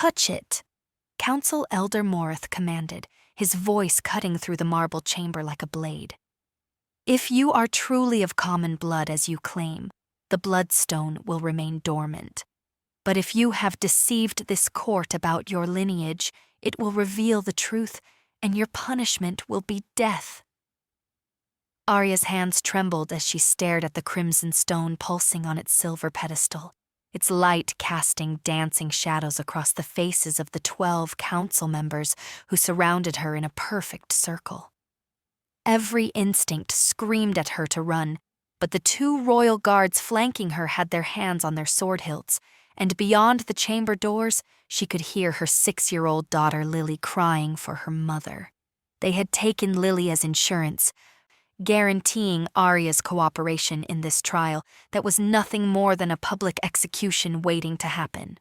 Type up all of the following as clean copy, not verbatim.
touch it!" Council Elder Morith commanded, his voice cutting through the marble chamber like a blade. "If you are truly of common blood as you claim, the bloodstone will remain dormant. But if you have deceived this court about your lineage, it will reveal the truth, and your punishment will be death." Arya's hands trembled as she stared at the crimson stone pulsing on its silver pedestal, its light casting dancing shadows across the faces of the 12 council members who surrounded her in a perfect circle. Every instinct screamed at her to run, but the 2 royal guards flanking her had their hands on their sword hilts, and beyond the chamber doors, she could hear her 6-year-old daughter Lily crying for her mother. They had taken Lily as insurance, guaranteeing Arya's cooperation in this trial that was nothing more than a public execution waiting to happen.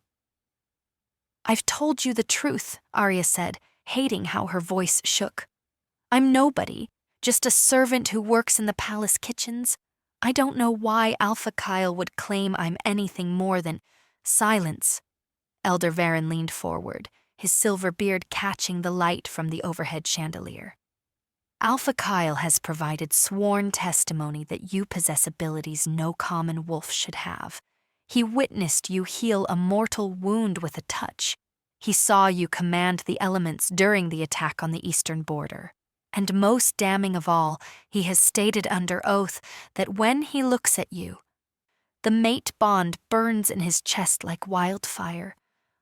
"I've told you the truth," Arya said, hating how her voice shook. "I'm nobody, just a servant who works in the palace kitchens. I don't know why Alpha Kyle would claim I'm anything more than—" "Silence." Elder Varen leaned forward, his silver beard catching the light from the overhead chandelier. "Alpha Kyle has provided sworn testimony that you possess abilities no common wolf should have. He witnessed you heal a mortal wound with a touch. He saw you command the elements during the attack on the eastern border. And most damning of all, he has stated under oath that when he looks at you, the mate bond burns in his chest like wildfire,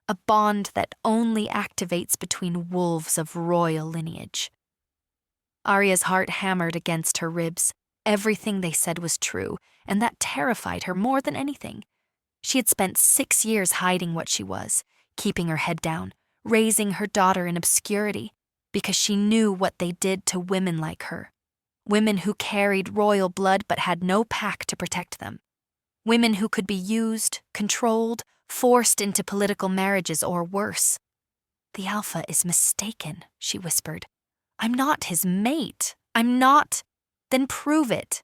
a bond that only activates between wolves of royal lineage." Arya's heart hammered against her ribs. Everything they said was true, and that terrified her more than anything. She had spent 6 years hiding what she was, keeping her head down, raising her daughter in obscurity, because she knew what they did to women like her. Women who carried royal blood but had no pack to protect them. Women who could be used, controlled, forced into political marriages or worse. "The Alpha is mistaken," she whispered. "I'm not his mate. I'm not." "Then prove it."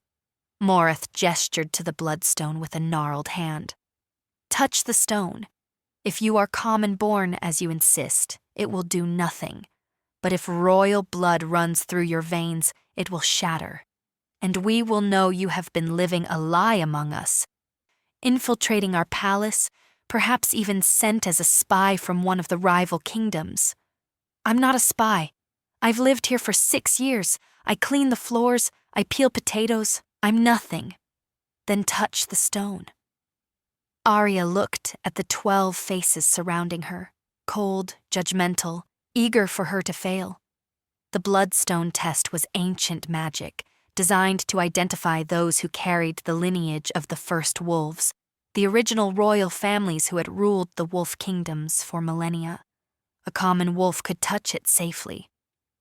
Morith gestured to the bloodstone with a gnarled hand. "Touch the stone. If you are common-born as you insist, it will do nothing. But if royal blood runs through your veins, it will shatter. And we will know you have been living a lie among us, infiltrating our palace, perhaps even sent as a spy from one of the rival kingdoms." "I'm not a spy. I've lived here for 6 years. I clean the floors, I peel potatoes. I'm nothing." "Then touch the stone." Arya looked at the 12 faces surrounding her, cold, judgmental, eager for her to fail. The bloodstone test was ancient magic, designed to identify those who carried the lineage of the first wolves, the original royal families who had ruled the wolf kingdoms for millennia. A common wolf could touch it safely,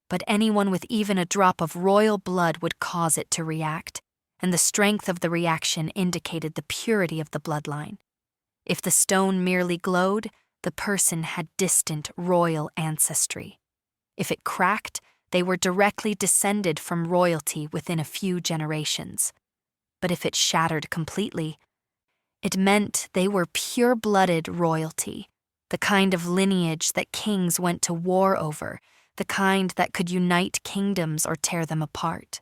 but anyone with even a drop of royal blood would cause it to react, and the strength of the reaction indicated the purity of the bloodline. If the stone merely glowed, the person had distant royal ancestry. If it cracked, they were directly descended from royalty within a few generations. But if it shattered completely, it meant they were pure-blooded royalty, the kind of lineage that kings went to war over, the kind that could unite kingdoms or tear them apart.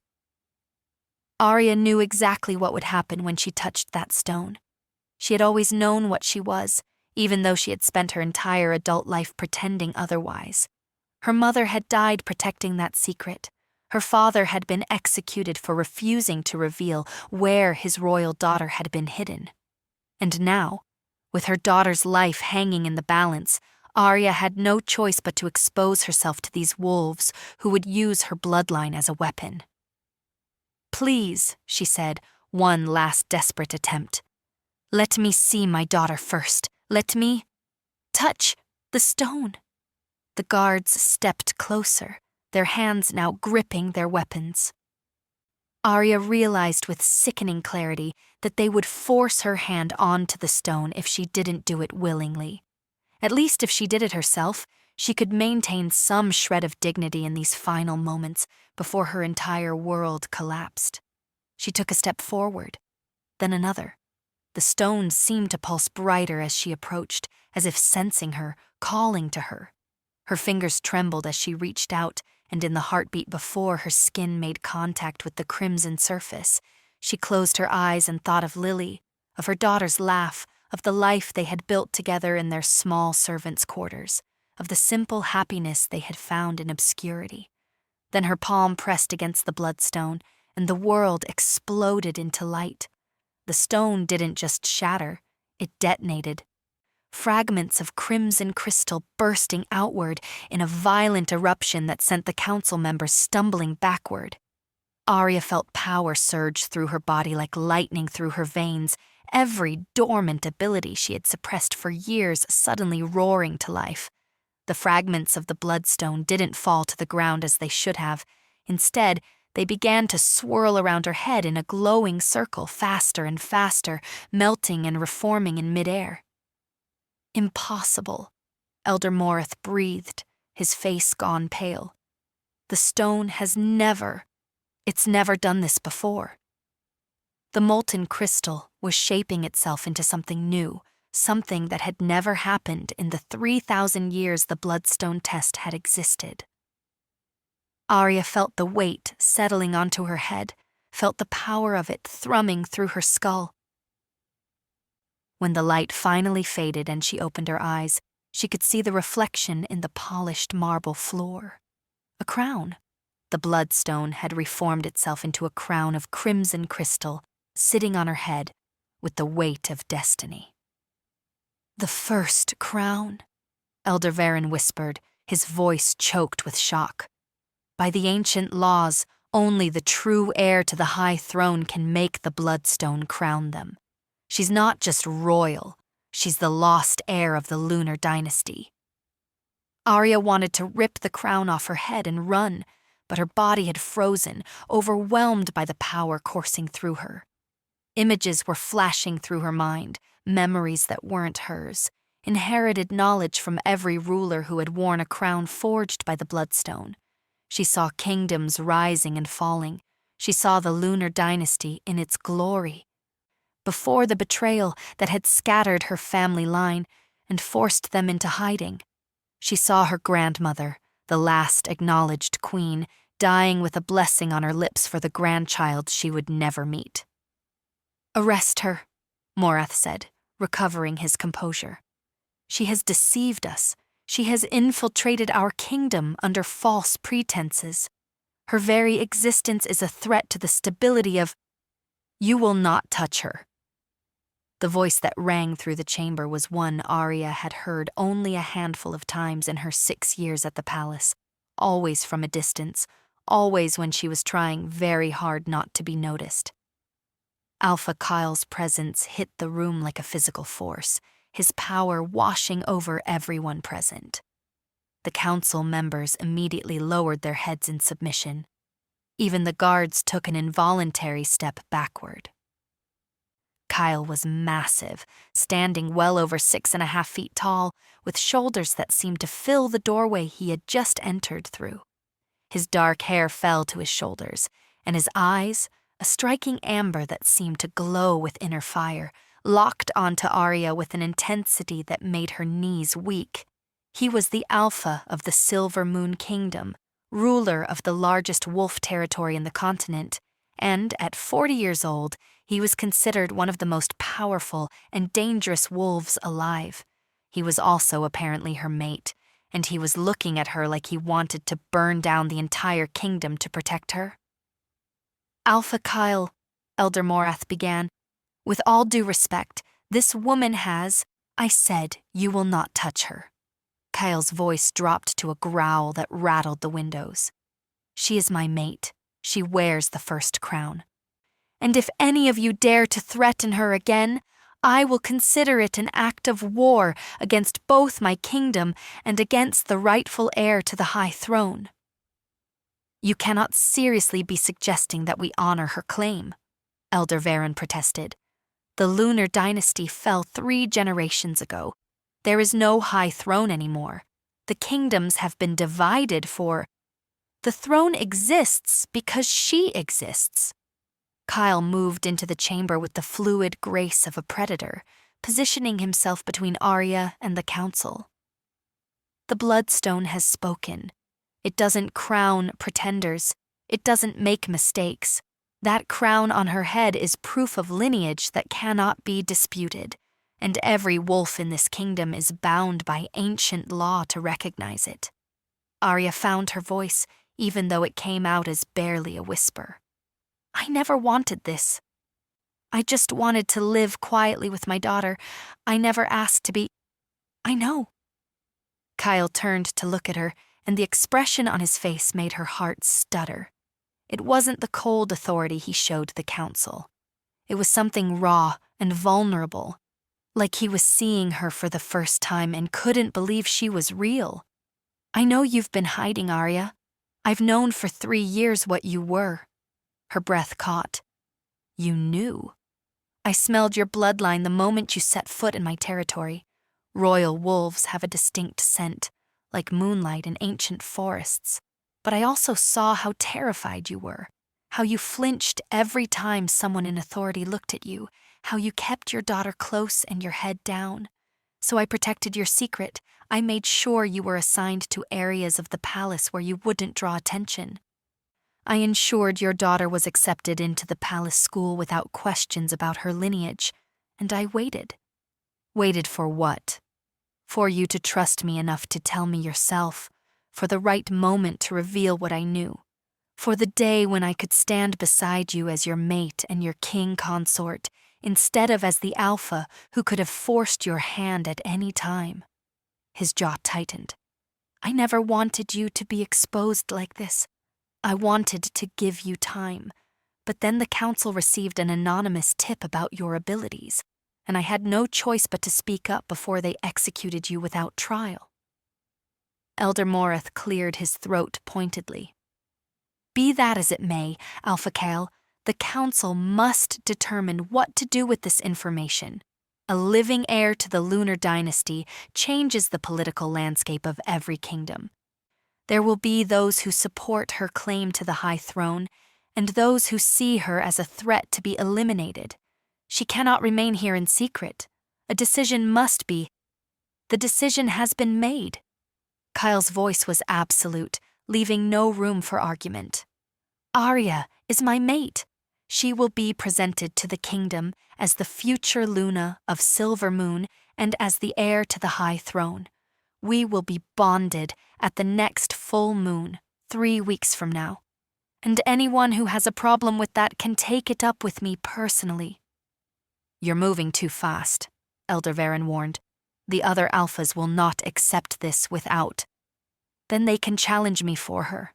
Arya knew exactly what would happen when she touched that stone. She had always known what she was, even though she had spent her entire adult life pretending otherwise. Her mother had died protecting that secret. Her father had been executed for refusing to reveal where his royal daughter had been hidden. And now, with her daughter's life hanging in the balance, Arya had no choice but to expose herself to these wolves who would use her bloodline as a weapon. "Please," she said, one last desperate attempt. "Let me see my daughter first. Let me touch the stone." The guards stepped closer, their hands now gripping their weapons. Arya realized with sickening clarity that they would force her hand onto the stone if she didn't do it willingly. At least if she did it herself, she could maintain some shred of dignity in these final moments before her entire world collapsed. She took a step forward, then another. The stone seemed to pulse brighter as she approached, as if sensing her, calling to her. Her fingers trembled as she reached out, and in the heartbeat before her skin made contact with the crimson surface, she closed her eyes and thought of Lily, of her daughter's laugh, of the life they had built together in their small servants' quarters, of the simple happiness they had found in obscurity. Then her palm pressed against the bloodstone, and the world exploded into light. The stone didn't just shatter, it detonated. Fragments of crimson crystal bursting outward in a violent eruption that sent the council members stumbling backward. Arya felt power surge through her body like lightning through her veins, every dormant ability she had suppressed for years suddenly roaring to life. The fragments of the bloodstone didn't fall to the ground as they should have. Instead, they began to swirl around her head in a glowing circle, faster and faster, melting and reforming in midair. Impossible, Elder Morith breathed, his face gone pale. The stone has it's never done this before. The molten crystal was shaping itself into something new, something that had never happened in the 3,000 years the bloodstone test had existed. Arya felt the weight settling onto her head, felt the power of it thrumming through her skull. When the light finally faded and she opened her eyes, she could see the reflection in the polished marble floor. A crown. The bloodstone had reformed itself into a crown of crimson crystal, sitting on her head with the weight of destiny. "The first crown," Elder Varen whispered, his voice choked with shock. "By the ancient laws, only the true heir to the high throne can make the bloodstone crown them. She's not just royal, she's the lost heir of the lunar dynasty." Arya wanted to rip the crown off her head and run, but her body had frozen, overwhelmed by the power coursing through her. Images were flashing through her mind, memories that weren't hers, inherited knowledge from every ruler who had worn a crown forged by the bloodstone. She saw kingdoms rising and falling. She saw the lunar dynasty in its glory. Before the betrayal that had scattered her family line and forced them into hiding, she saw her grandmother, the last acknowledged queen, dying with a blessing on her lips for the grandchild she would never meet. "Arrest her," Morath said, recovering his composure. "She has deceived us. She has infiltrated our kingdom under false pretenses. Her very existence is a threat to the stability of—" "You will not touch her." The voice that rang through the chamber was one Arya had heard only a handful of times in her 6 years at the palace, always from a distance, always when she was trying very hard not to be noticed. Alpha Kyle's presence hit the room like a physical force, his power washing over everyone present. The council members immediately lowered their heads in submission. Even the guards took an involuntary step backward. Kyle was massive, standing well over 6.5 feet tall, with shoulders that seemed to fill the doorway he had just entered through. His dark hair fell to his shoulders, and his eyes, a striking amber that seemed to glow with inner fire, locked onto Arya with an intensity that made her knees weak. He was the Alpha of the Silver Moon Kingdom, ruler of the largest wolf territory in the continent, and at 40 years old, he was considered one of the most powerful and dangerous wolves alive. He was also apparently her mate, and he was looking at her like he wanted to burn down the entire kingdom to protect her. "Alpha Kyle," Elder Morath began, "with all due respect, this woman has— I said you will not touch her." Kyle's voice dropped to a growl that rattled the windows. "She is my mate. She wears the first crown. And if any of you dare to threaten her again, I will consider it an act of war against both my kingdom and against the rightful heir to the high throne." "You cannot seriously be suggesting that we honor her claim," Elder Varen protested. "The lunar dynasty fell 3 generations ago. There is no high throne anymore. The kingdoms have been divided for— The throne exists because she exists." Kyle moved into the chamber with the fluid grace of a predator, positioning himself between Arya and the council. The Bloodstone has spoken. It doesn't crown pretenders. It doesn't make mistakes. That crown on her head is proof of lineage that cannot be disputed, and every wolf in this kingdom is bound by ancient law to recognize it. Arya found her voice, even though it came out as barely a whisper. I never wanted this. I just wanted to live quietly with my daughter. I never asked to be... I know. Kyle turned to look at her, and the expression on his face made her heart stutter. It wasn't the cold authority he showed the council. It was something raw and vulnerable, like he was seeing her for the first time and couldn't believe she was real. I know you've been hiding, Arya. I've known for 3 years what you were. Her breath caught. You knew. I smelled your bloodline the moment you set foot in my territory. Royal wolves have a distinct scent, like moonlight in ancient forests. But I also saw how terrified you were, how you flinched every time someone in authority looked at you, how you kept your daughter close and your head down. So I protected your secret. I made sure you were assigned to areas of the palace where you wouldn't draw attention. I ensured your daughter was accepted into the palace school without questions about her lineage, and I waited. Waited for what? For you to trust me enough to tell me yourself, for the right moment to reveal what I knew, for the day when I could stand beside you as your mate and your king consort, instead of as the alpha who could have forced your hand at any time. His jaw tightened. I never wanted you to be exposed like this. I wanted to give you time, but then the council received an anonymous tip about your abilities, and I had no choice but to speak up before they executed you without trial. Elder Morith cleared his throat pointedly. Be that as it may, Alpha Kale, the council must determine what to do with this information. A living heir to the lunar dynasty changes the political landscape of every kingdom. There will be those who support her claim to the high throne, and those who see her as a threat to be eliminated. She cannot remain here in secret. A decision must be. The decision has been made. Kyle's voice was absolute, leaving no room for argument. Arya is my mate. She will be presented to the kingdom as the future Luna of Silver Moon and as the heir to the high throne. We will be bonded at the next full moon, 3 weeks from now. And anyone who has a problem with that can take it up with me personally. You're moving too fast, Elder Varen warned. The other alphas will not accept this without. Then they can challenge me for her.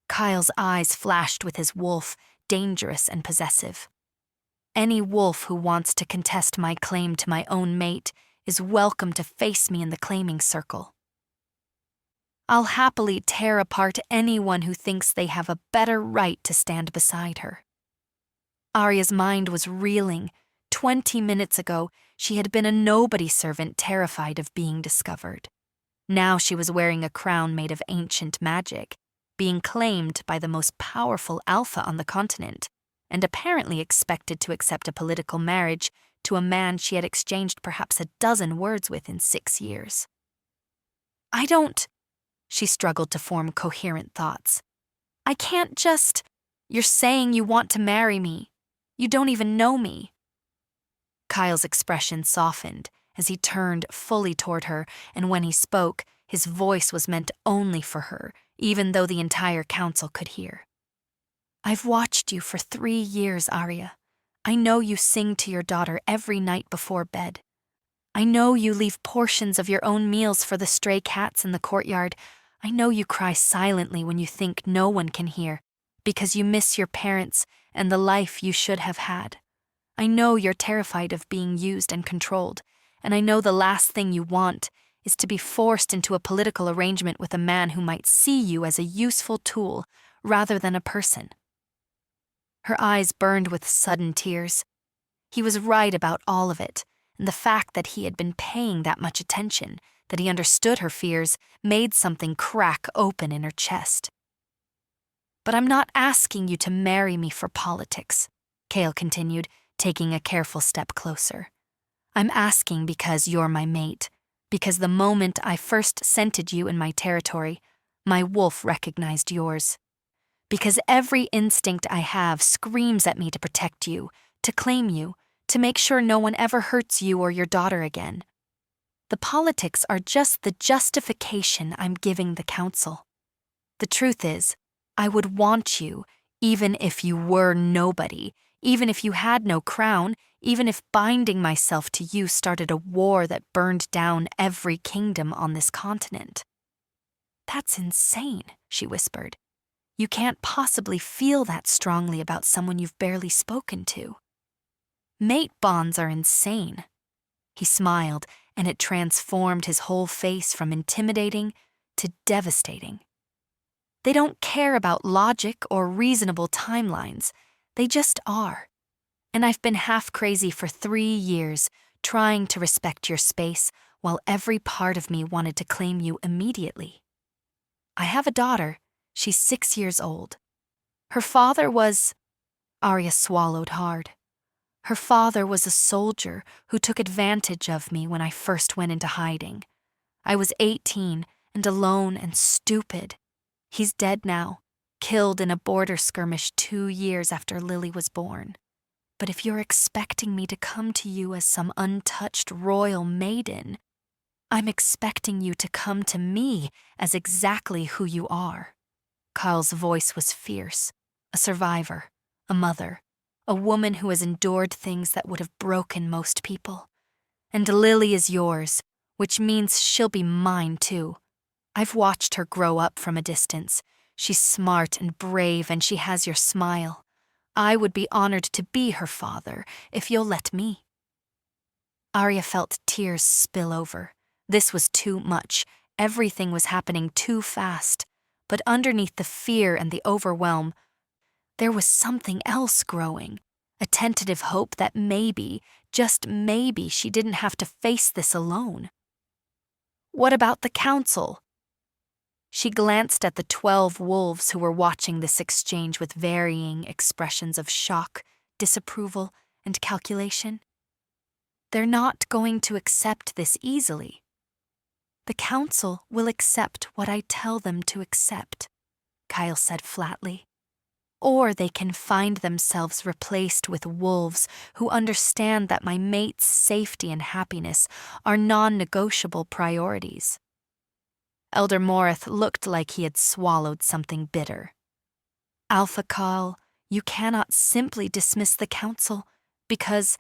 Kyle's eyes flashed with his wolf, dangerous and possessive. Any wolf who wants to contest my claim to my own mate is welcome to face me in the claiming circle. I'll happily tear apart anyone who thinks they have a better right to stand beside her. Arya's mind was reeling. 20 minutes ago, she had been a nobody servant terrified of being discovered. Now she was wearing a crown made of ancient magic, being claimed by the most powerful alpha on the continent, and apparently expected to accept a political marriage to a man she had exchanged perhaps a dozen words with in 6 years. I don't... She struggled to form coherent thoughts. I can't just... You're saying you want to marry me. You don't even know me. Kyle's expression softened as he turned fully toward her, and when he spoke, his voice was meant only for her, even though the entire council could hear. I've watched you for 3 years, Arya. I know you sing to your daughter every night before bed. I know you leave portions of your own meals for the stray cats in the courtyard. I know you cry silently when you think no one can hear, because you miss your parents and the life you should have had. I know you're terrified of being used and controlled, and I know the last thing you want is to be forced into a political arrangement with a man who might see you as a useful tool rather than a person. Her eyes burned with sudden tears. He was right about all of it, and the fact that he had been paying that much attention, that he understood her fears, made something crack open in her chest. But I'm not asking you to marry me for politics, Kale continued, taking a careful step closer. I'm asking because you're my mate, Because the moment I first scented you in my territory, my wolf recognized yours. Because every instinct I have screams at me to protect you, to claim you, to make sure no one ever hurts you or your daughter again. The politics are just the justification I'm giving the council. The truth is, I would want you, even if you were nobody, even if you had no crown, even if binding myself to you started a war that burned down every kingdom on this continent. That's insane, she whispered. You can't possibly feel that strongly about someone you've barely spoken to. Mate bonds are insane. He smiled, and it transformed his whole face from intimidating to devastating. They don't care about logic or reasonable timelines. They just are. And I've been half crazy for 3 years, trying to respect your space while every part of me wanted to claim you immediately. I have a daughter. She's 6 years old. Her father was... Arya swallowed hard. Her father was a soldier who took advantage of me when I first went into hiding. I was 18 and alone and stupid. He's dead now, killed in a border skirmish 2 years after Lily was born. But if you're expecting me to come to you as some untouched royal maiden, I'm expecting you to come to me as exactly who you are. Kyle's voice was fierce, a survivor, a mother, a woman who has endured things that would have broken most people. And Lily is yours, which means she'll be mine too. I've watched her grow up from a distance. She's smart and brave, and she has your smile. I would be honored to be her father, if you'll let me. Arya felt tears spill over. This was too much. Everything was happening too fast. But underneath the fear and the overwhelm, there was something else growing. A tentative hope that maybe, just maybe, she didn't have to face this alone. What about the council? She glanced at the 12 wolves who were watching this exchange with varying expressions of shock, disapproval, and calculation. They're not going to accept this easily. The council will accept what I tell them to accept, Kyle said flatly. Or they can find themselves replaced with wolves who understand that my mate's safety and happiness are non-negotiable priorities. Elder Morith looked like he had swallowed something bitter. Alpha Kyle, you cannot simply dismiss the council because...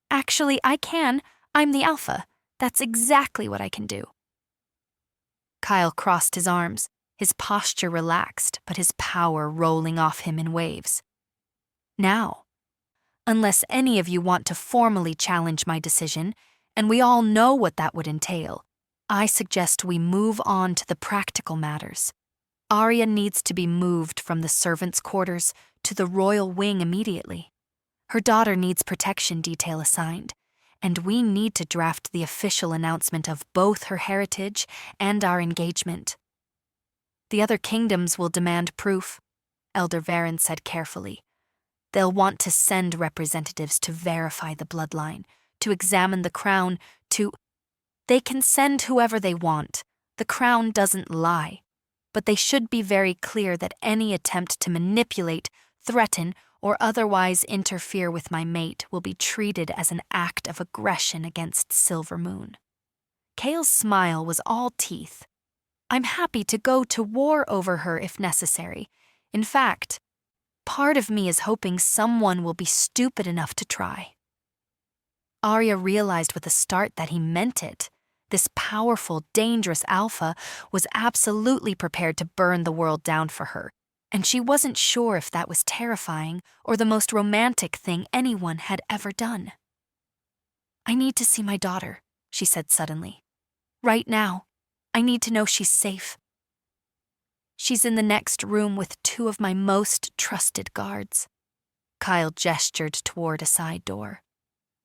Actually, I can. I'm the alpha. That's exactly what I can do. Kyle crossed his arms, his posture relaxed, but his power rolling off him in waves. Now, unless any of you want to formally challenge my decision, and we all know what that would entail, I suggest we move on to the practical matters. Arya needs to be moved from the servants' quarters to the royal wing immediately. Her daughter needs protection detail assigned, and we need to draft the official announcement of both her heritage and our engagement. The other kingdoms will demand proof, Elder Varen said carefully. They'll want to send representatives to verify the bloodline, to examine the crown, to... They can send whoever they want. The crown doesn't lie. But they should be very clear that any attempt to manipulate, threaten, or otherwise interfere with my mate will be treated as an act of aggression against Silver Moon. Kale's smile was all teeth. I'm happy to go to war over her if necessary. In fact, part of me is hoping someone will be stupid enough to try. Arya realized with a start that he meant it. This powerful, dangerous alpha was absolutely prepared to burn the world down for her, and she wasn't sure if that was terrifying or the most romantic thing anyone had ever done. I need to see my daughter, she said suddenly. Right now. I need to know she's safe. She's in the next room with 2 of my most trusted guards. Kyle gestured toward a side door.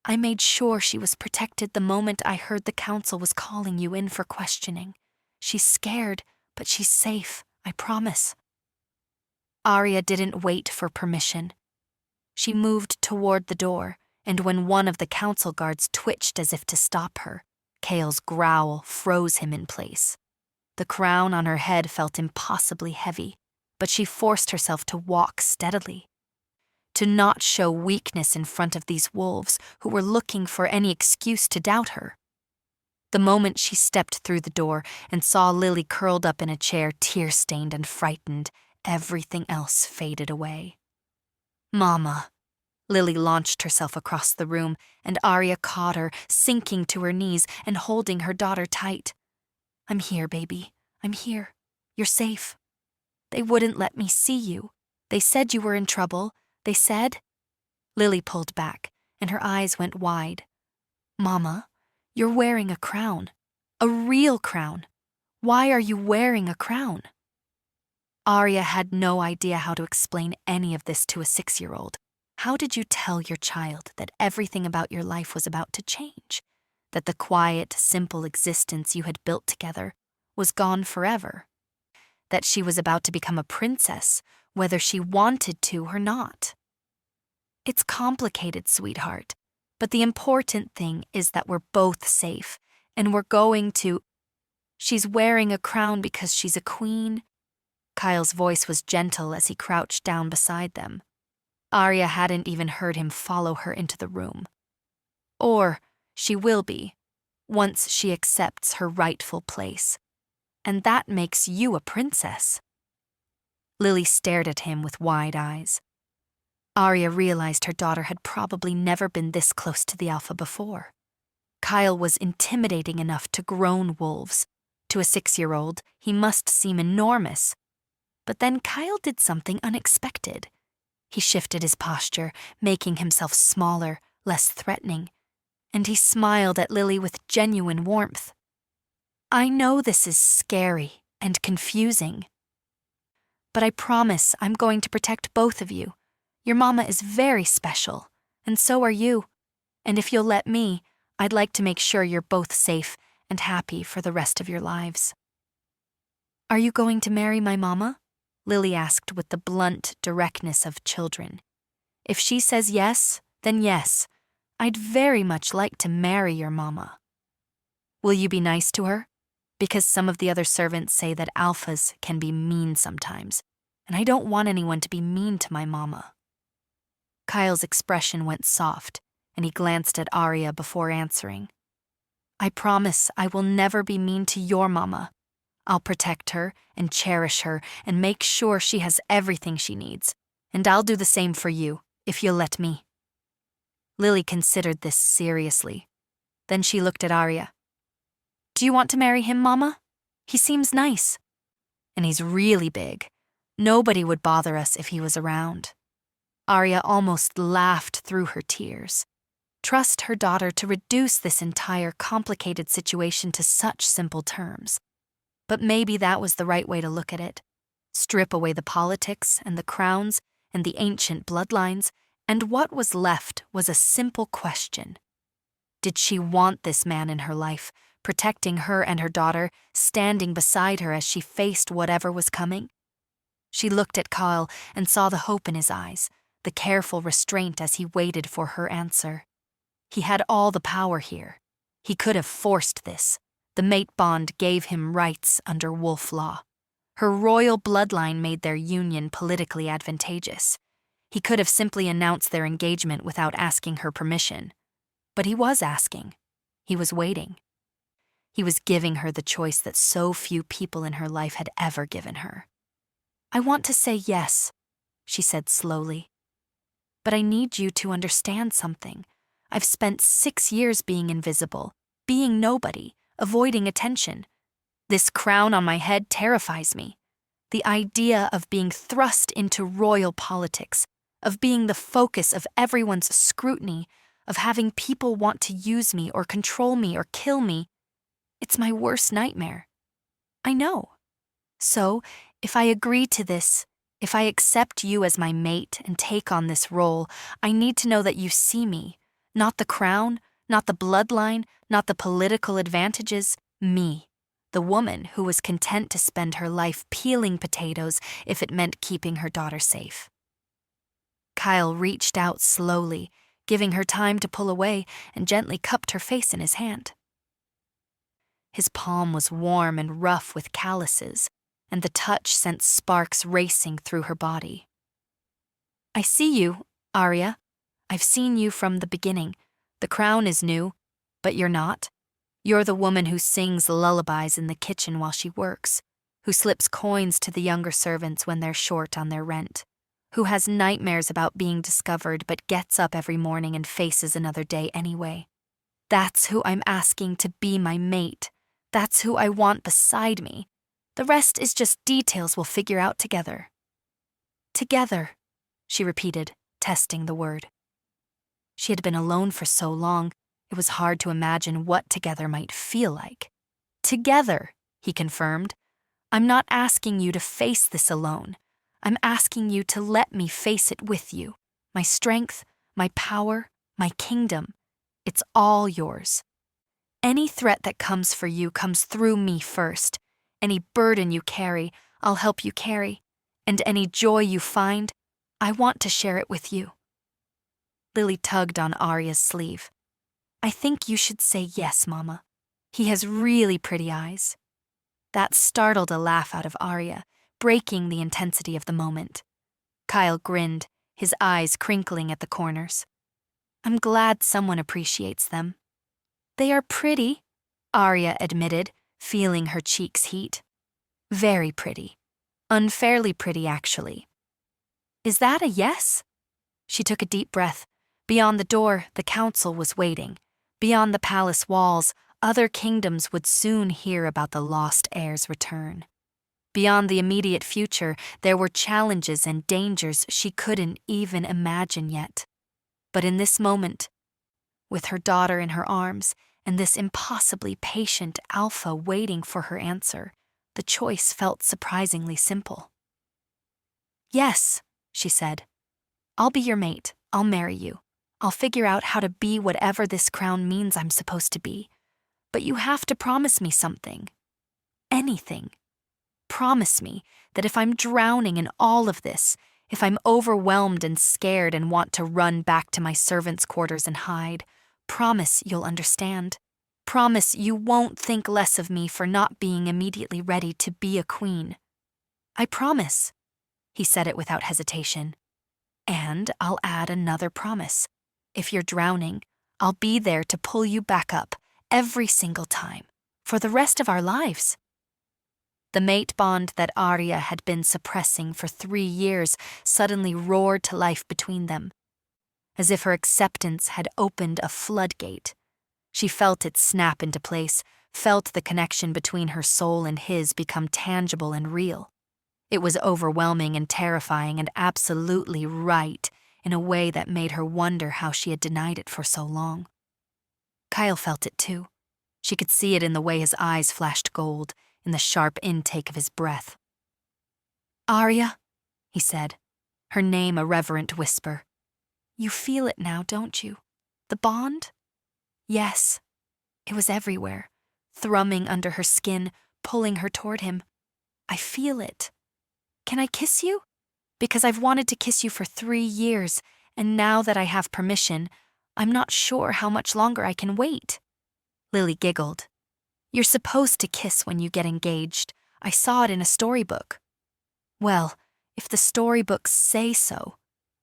I made sure she was protected the moment I heard the council was calling you in for questioning. She's scared, but she's safe, I promise. Arya didn't wait for permission. She moved toward the door, and when one of the council guards twitched as if to stop her, Kale's growl froze him in place. The crown on her head felt impossibly heavy, but she forced herself to walk steadily, to not show weakness in front of these wolves who were looking for any excuse to doubt her. The moment she stepped through the door and saw Lily curled up in a chair, tear-stained and frightened, everything else faded away. "Mama." Lily launched herself across the room, and Arya caught her, sinking to her knees and holding her daughter tight. "I'm here, baby. I'm here. You're safe. They wouldn't let me see you. They said you were in trouble. They said—" Lily pulled back, and her eyes went wide. "Mama, you're wearing a crown. A real crown. Why are you wearing a crown?" Arya had no idea how to explain any of this to a 6-year-old. How did you tell your child that everything about your life was about to change? That the quiet, simple existence you had built together was gone forever? That she was about to become a princess, whether she wanted to or not? It's complicated, sweetheart, but the important thing is that we're both safe, and we're going to— She's wearing a crown because she's a queen. Kyle's voice was gentle as he crouched down beside them. Arya hadn't even heard him follow her into the room. Or she will be, once she accepts her rightful place. And that makes you a princess. Lily stared at him with wide eyes. Arya realized her daughter had probably never been this close to the alpha before. Kyle was intimidating enough to grown wolves. To a 6-year-old, he must seem enormous. But then Kyle did something unexpected. He shifted his posture, making himself smaller, less threatening, and he smiled at Lily with genuine warmth. "I know this is scary and confusing, but I promise I'm going to protect both of you. Your mama is very special, and so are you. And if you'll let me, I'd like to make sure you're both safe and happy for the rest of your lives." "Are you going to marry my mama?" Lily asked with the blunt directness of children. "If she says yes, then yes. I'd very much like to marry your mama." "Will you be nice to her? Because some of the other servants say that alphas can be mean sometimes, and I don't want anyone to be mean to my mama." Kyle's expression went soft, and he glanced at Arya before answering. "I promise I will never be mean to your mama. I'll protect her and cherish her and make sure she has everything she needs. And I'll do the same for you, if you'll let me." Lily considered this seriously. Then she looked at Arya. "Do you want to marry him, Mama? He seems nice. And he's really big. Nobody would bother us if he was around." Arya almost laughed through her tears. Trust her daughter to reduce this entire complicated situation to such simple terms. But maybe that was the right way to look at it. Strip away the politics and the crowns and the ancient bloodlines, and what was left was a simple question. Did she want this man in her life, protecting her and her daughter, standing beside her as she faced whatever was coming? She looked at Kyle and saw the hope in his eyes, the careful restraint as he waited for her answer. He had all the power here. He could have forced this. The mate bond gave him rights under wolf law. Her royal bloodline made their union politically advantageous. He could have simply announced their engagement without asking her permission. But he was asking. He was waiting. He was giving her the choice that so few people in her life had ever given her. "I want to say yes," she said slowly. "But I need you to understand something. I've spent 6 years being invisible, being nobody, avoiding attention. This crown on my head terrifies me. The idea of being thrust into royal politics, of being the focus of everyone's scrutiny, of having people want to use me or control me or kill me, it's my worst nightmare. I know. So, if I agree to this, if I accept you as my mate and take on this role, I need to know that you see me, not the crown, not the bloodline, not the political advantages, me, the woman who was content to spend her life peeling potatoes if it meant keeping her daughter safe." Kyle reached out slowly, giving her time to pull away, and gently cupped her face in his hand. His palm was warm and rough with calluses, and the touch sent sparks racing through her body. "I see you, Arya. I've seen you from the beginning. The crown is new, but you're not. You're the woman who sings lullabies in the kitchen while she works, who slips coins to the younger servants when they're short on their rent, who has nightmares about being discovered but gets up every morning and faces another day anyway. That's who I'm asking to be my mate. That's who I want beside me. The rest is just details we'll figure out together." "Together," she repeated, testing the word. She had been alone for so long, it was hard to imagine what together might feel like. "Together," he confirmed. "I'm not asking you to face this alone. I'm asking you to let me face it with you. My strength, my power, my kingdom. It's all yours. Any threat that comes for you comes through me first. Any burden you carry, I'll help you carry. And any joy you find, I want to share it with you." Lily tugged on Arya's sleeve. "I think you should say yes, Mama. He has really pretty eyes." That startled a laugh out of Arya, breaking the intensity of the moment. Kyle grinned, his eyes crinkling at the corners. "I'm glad someone appreciates them." "They are pretty," Arya admitted, feeling her cheeks heat. "Very pretty. Unfairly pretty, actually." "Is that a yes?" She took a deep breath. Beyond the door, the council was waiting. Beyond the palace walls, other kingdoms would soon hear about the lost heir's return. Beyond the immediate future, there were challenges and dangers she couldn't even imagine yet. But in this moment, with her daughter in her arms and this impossibly patient alpha waiting for her answer, the choice felt surprisingly simple. "Yes," she said. "I'll be your mate. I'll marry you. I'll figure out how to be whatever this crown means I'm supposed to be. But you have to promise me something. Anything. Promise me that if I'm drowning in all of this, if I'm overwhelmed and scared and want to run back to my servants' quarters and hide, promise you'll understand. Promise you won't think less of me for not being immediately ready to be a queen." "I promise." He said it without hesitation. "And I'll add another promise. If you're drowning, I'll be there to pull you back up every single time, for the rest of our lives." The mate bond that Arya had been suppressing for 3 years suddenly roared to life between them, as if her acceptance had opened a floodgate. She felt it snap into place, felt the connection between her soul and his become tangible and real. It was overwhelming and terrifying and absolutely right in a way that made her wonder how she had denied it for so long. Kyle felt it too. She could see it in the way his eyes flashed gold, in the sharp intake of his breath. "Arya," he said, her name a reverent whisper. "You feel it now, don't you? The bond?" Yes. It was everywhere, thrumming under her skin, pulling her toward him. "I feel it. Can I kiss you? Because I've wanted to kiss you for 3 years, and now that I have permission, I'm not sure how much longer I can wait." Lily giggled. "You're supposed to kiss when you get engaged. I saw it in a storybook." "Well, if the storybooks say so,"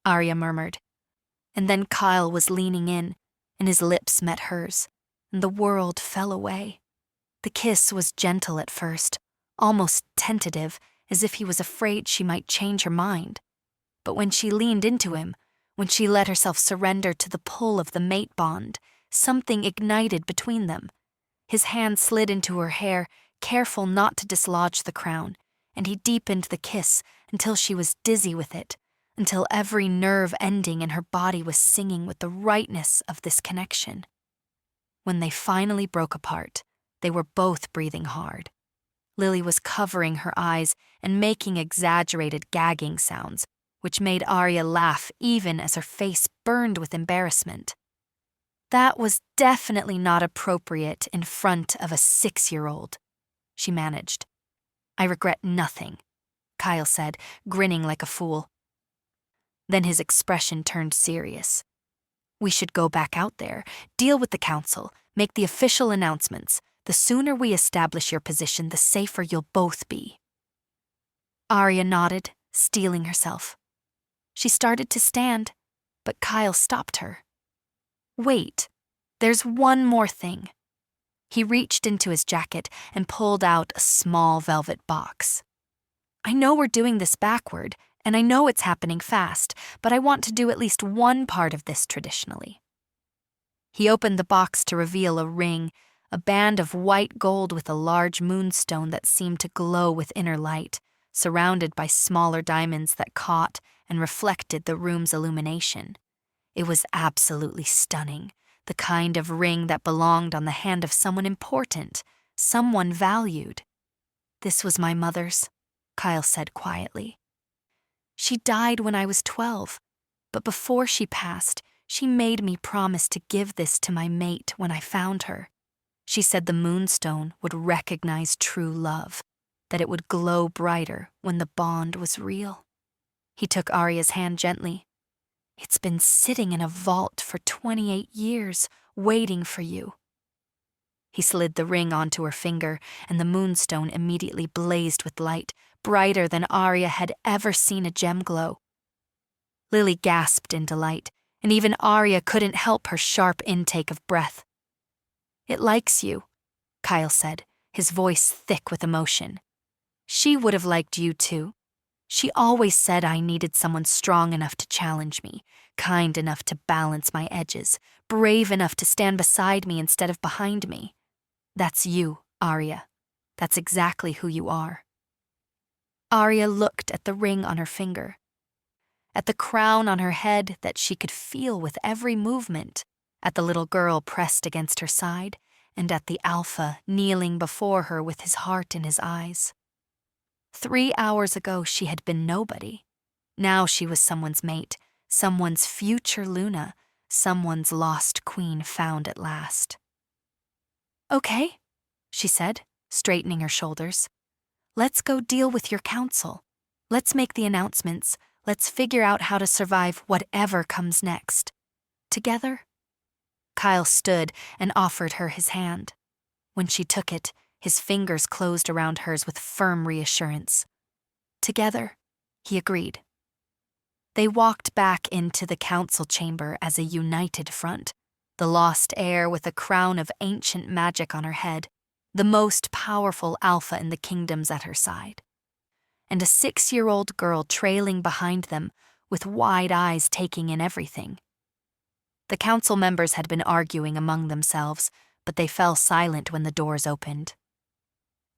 Arya murmured. And then Kyle was leaning in, and his lips met hers, and the world fell away. The kiss was gentle at first, almost tentative, as if he was afraid she might change her mind. But when she leaned into him, when she let herself surrender to the pull of the mate bond, something ignited between them. His hand slid into her hair, careful not to dislodge the crown, and he deepened the kiss until she was dizzy with it, until every nerve ending in her body was singing with the rightness of this connection. When they finally broke apart, they were both breathing hard. Lily was covering her eyes and making exaggerated gagging sounds, which made Arya laugh even as her face burned with embarrassment. "That was definitely not appropriate in front of a 6-year-old, she managed. "I regret nothing," Kyle said, grinning like a fool. Then his expression turned serious. "We should go back out there, deal with the council, make the official announcements, The sooner we establish your position, the safer you'll both be. Arya nodded, steeling herself. She started to stand, but Kyle stopped her. Wait, there's one more thing. He reached into his jacket and pulled out a small velvet box. I know we're doing this backward, and I know it's happening fast, but I want to do at least one part of this traditionally. He opened the box to reveal a ring, a band of white gold with a large moonstone that seemed to glow with inner light, surrounded by smaller diamonds that caught and reflected the room's illumination. It was absolutely stunning, the kind of ring that belonged on the hand of someone important, someone valued. This was my mother's, Kyle said quietly. She died when I was 12, but before she passed, she made me promise to give this to my mate when I found her. She said the moonstone would recognize true love, that it would glow brighter when the bond was real. He took Arya's hand gently. It's been sitting in a vault for 28 years, waiting for you. He slid the ring onto her finger, and the moonstone immediately blazed with light, brighter than Arya had ever seen a gem glow. Lily gasped in delight, and even Arya couldn't help her sharp intake of breath. It likes you, Kyle said, his voice thick with emotion. She would have liked you too. She always said I needed someone strong enough to challenge me, kind enough to balance my edges, brave enough to stand beside me instead of behind me. That's you, Arya. That's exactly who you are. Arya looked at the ring on her finger, at the crown on her head that she could feel with every movement, at the little girl pressed against her side, and at the Alpha kneeling before her with his heart in his eyes. 3 hours ago she had been nobody. Now she was someone's mate, someone's future Luna, someone's lost queen found at last. Okay, she said, straightening her shoulders. Let's go deal with your council. Let's make the announcements. Let's figure out how to survive whatever comes next. Together? Kyle stood and offered her his hand. When she took it, his fingers closed around hers with firm reassurance. Together, he agreed. They walked back into the council chamber as a united front, the lost heir with a crown of ancient magic on her head, the most powerful alpha in the kingdoms at her side, and a 6-year-old girl trailing behind them with wide eyes taking in everything. The council members had been arguing among themselves, but they fell silent when the doors opened.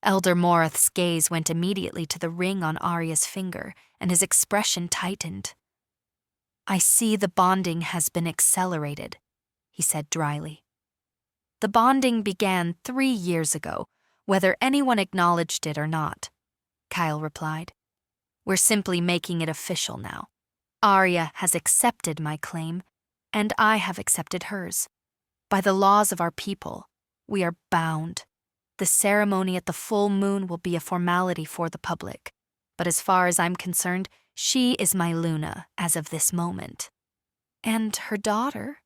Elder Moreth's gaze went immediately to the ring on Arya's finger, and his expression tightened. I see the bonding has been accelerated, he said dryly. The bonding began 3 years ago, whether anyone acknowledged it or not, Kyle replied. We're simply making it official now. Arya has accepted my claim, and I have accepted hers. By the laws of our people, we are bound. The ceremony at the full moon will be a formality for the public, but as far as I'm concerned, she is my Luna as of this moment. And her daughter?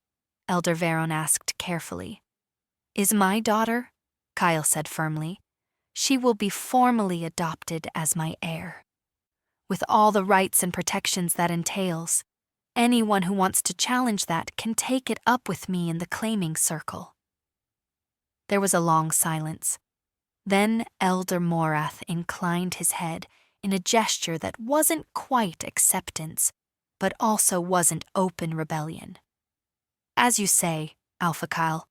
Elder Veron asked carefully. Is my daughter? Kyle said firmly. She will be formally adopted as my heir. With all the rights and protections that entails, anyone who wants to challenge that can take it up with me in the claiming circle. There was a long silence. Then Elder Morath inclined his head in a gesture that wasn't quite acceptance, but also wasn't open rebellion. As you say, Alpha Kyle,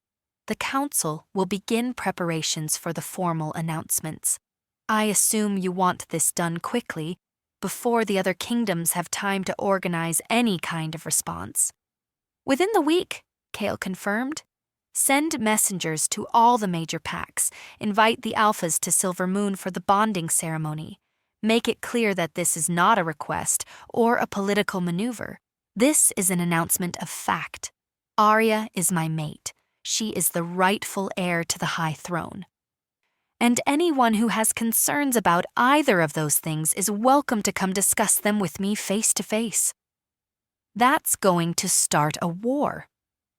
the council will begin preparations for the formal announcements. I assume you want this done quickly, before the other kingdoms have time to organize any kind of response. Within the week, Kale confirmed. Send messengers to all the major packs, invite the Alphas to Silver Moon for the bonding ceremony. Make it clear that this is not a request or a political maneuver. This is an announcement of fact. Arya is my mate. She is the rightful heir to the high throne. And anyone who has concerns about either of those things is welcome to come discuss them with me face to face. That's going to start a war,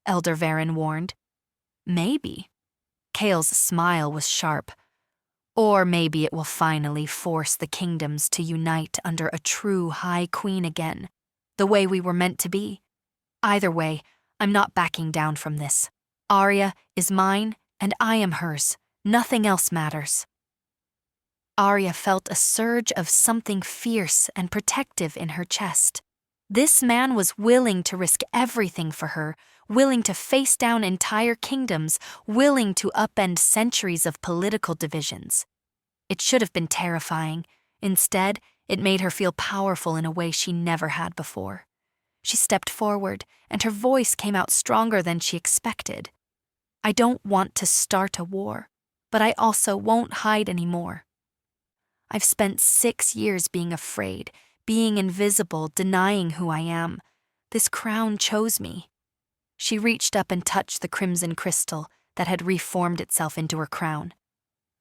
Elder Veron warned. Maybe, Kale's smile was sharp. Or maybe it will finally force the kingdoms to unite under a true High Queen again, the way we were meant to be. Either way, I'm not backing down from this. Arya is mine, and I am hers. Nothing else matters. Arya felt a surge of something fierce and protective in her chest. This man was willing to risk everything for her, willing to face down entire kingdoms, willing to upend centuries of political divisions. It should have been terrifying. Instead, it made her feel powerful in a way she never had before. She stepped forward, and her voice came out stronger than she expected. I don't want to start a war, but I also won't hide anymore. I've spent 6 years being afraid, being invisible, denying who I am. This crown chose me. She reached up and touched the crimson crystal that had reformed itself into her crown.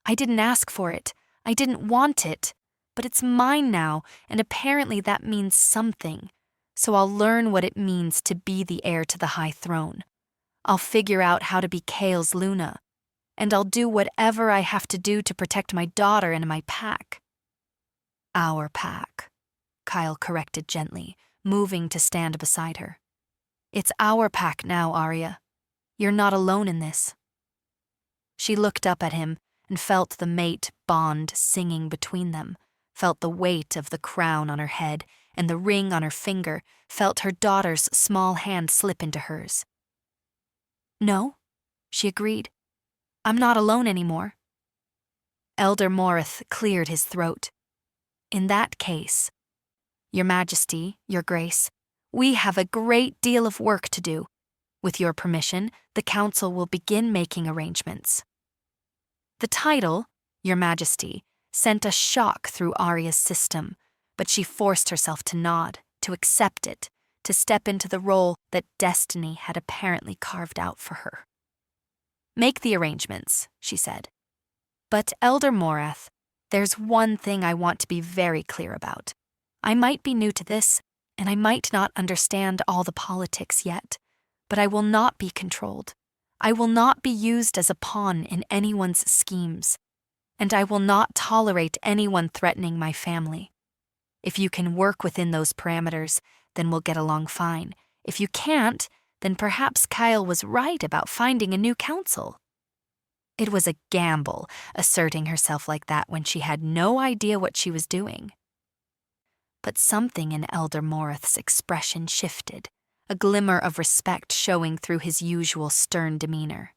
I didn't ask for it. I didn't want it. But it's mine now, and apparently that means something. So I'll learn what it means to be the heir to the high throne. I'll figure out how to be Kale's Luna. And I'll do whatever I have to do to protect my daughter and my pack. Our pack, Kyle corrected gently, moving to stand beside her. It's our pack now, Arya. You're not alone in this. She looked up at him and felt the mate bond singing between them, felt the weight of the crown on her head and the ring on her finger, felt her daughter's small hand slip into hers. No, she agreed. I'm not alone anymore. Elder Morith cleared his throat. In that case, Your Majesty, Your Grace, we have a great deal of work to do. With your permission, the council will begin making arrangements. The title, Your Majesty, sent a shock through Arya's system, but she forced herself to nod, to accept it, to step into the role that destiny had apparently carved out for her. Make the arrangements, she said. But Elder Morath, there's one thing I want to be very clear about. I might be new to this, and I might not understand all the politics yet, but I will not be controlled. I will not be used as a pawn in anyone's schemes, and I will not tolerate anyone threatening my family. If you can work within those parameters, then we'll get along fine. If you can't, then perhaps Kyle was right about finding a new council. It was a gamble, asserting herself like that when she had no idea what she was doing. But something in Elder Morith's expression shifted, a glimmer of respect showing through his usual stern demeanor.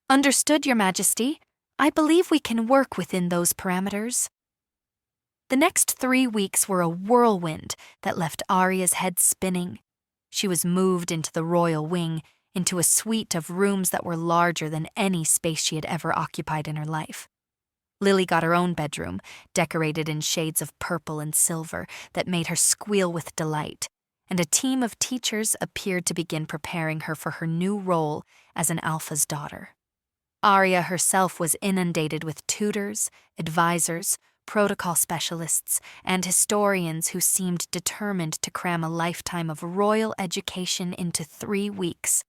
Understood, Your Majesty. I believe we can work within those parameters. The next 3 weeks were a whirlwind that left Arya's head spinning. She was moved into the royal wing, into a suite of rooms that were larger than any space she had ever occupied in her life. Lily got her own bedroom, decorated in shades of purple and silver that made her squeal with delight, and a team of teachers appeared to begin preparing her for her new role as an Alpha's daughter. Arya herself was inundated with tutors, advisors, protocol specialists, and historians who seemed determined to cram a lifetime of royal education into 3 weeks.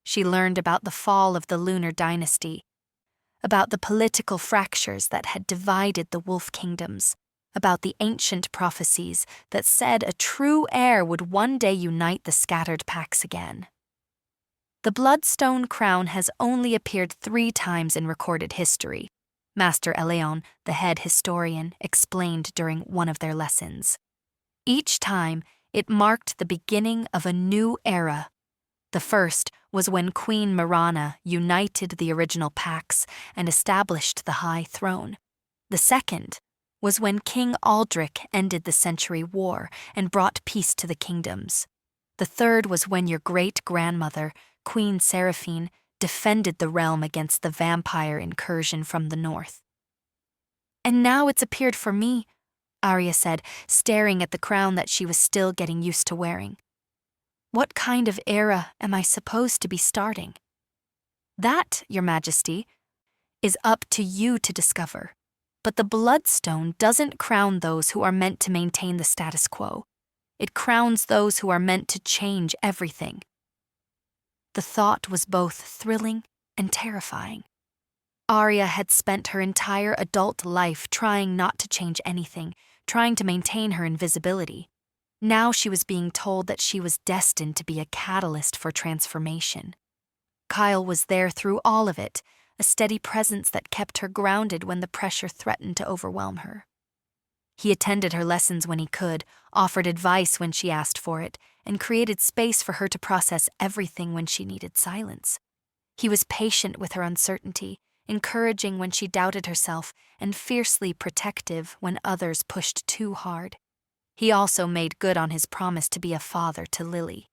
She learned about the fall of the lunar dynasty, about the political fractures that had divided the wolf kingdoms, about the ancient prophecies that said a true heir would one day unite the scattered packs again. The Bloodstone crown has only appeared 3 times in recorded history, Master Eleon, the head historian, explained during one of their lessons. Each time, it marked the beginning of a new era. The first was when Queen Mirana united the original packs and established the high throne. The second was when King Aldrich ended the Century War and brought peace to the kingdoms. The third was when your great-grandmother, Queen Seraphine, defended the realm against the vampire incursion from the north. And now it's appeared for me, Arya said, staring at the crown that she was still getting used to wearing. What kind of era am I supposed to be starting? That, Your Majesty, is up to you to discover. But the Bloodstone doesn't crown those who are meant to maintain the status quo. It crowns those who are meant to change everything. The thought was both thrilling and terrifying. Arya had spent her entire adult life trying not to change anything, trying to maintain her invisibility. Now she was being told that she was destined to be a catalyst for transformation. Kyle was there through all of it, a steady presence that kept her grounded when the pressure threatened to overwhelm her. He attended her lessons when he could, offered advice when she asked for it, and created space for her to process everything when she needed silence. He was patient with her uncertainty, encouraging when she doubted herself, and fiercely protective when others pushed too hard. He also made good on his promise to be a father to Lily.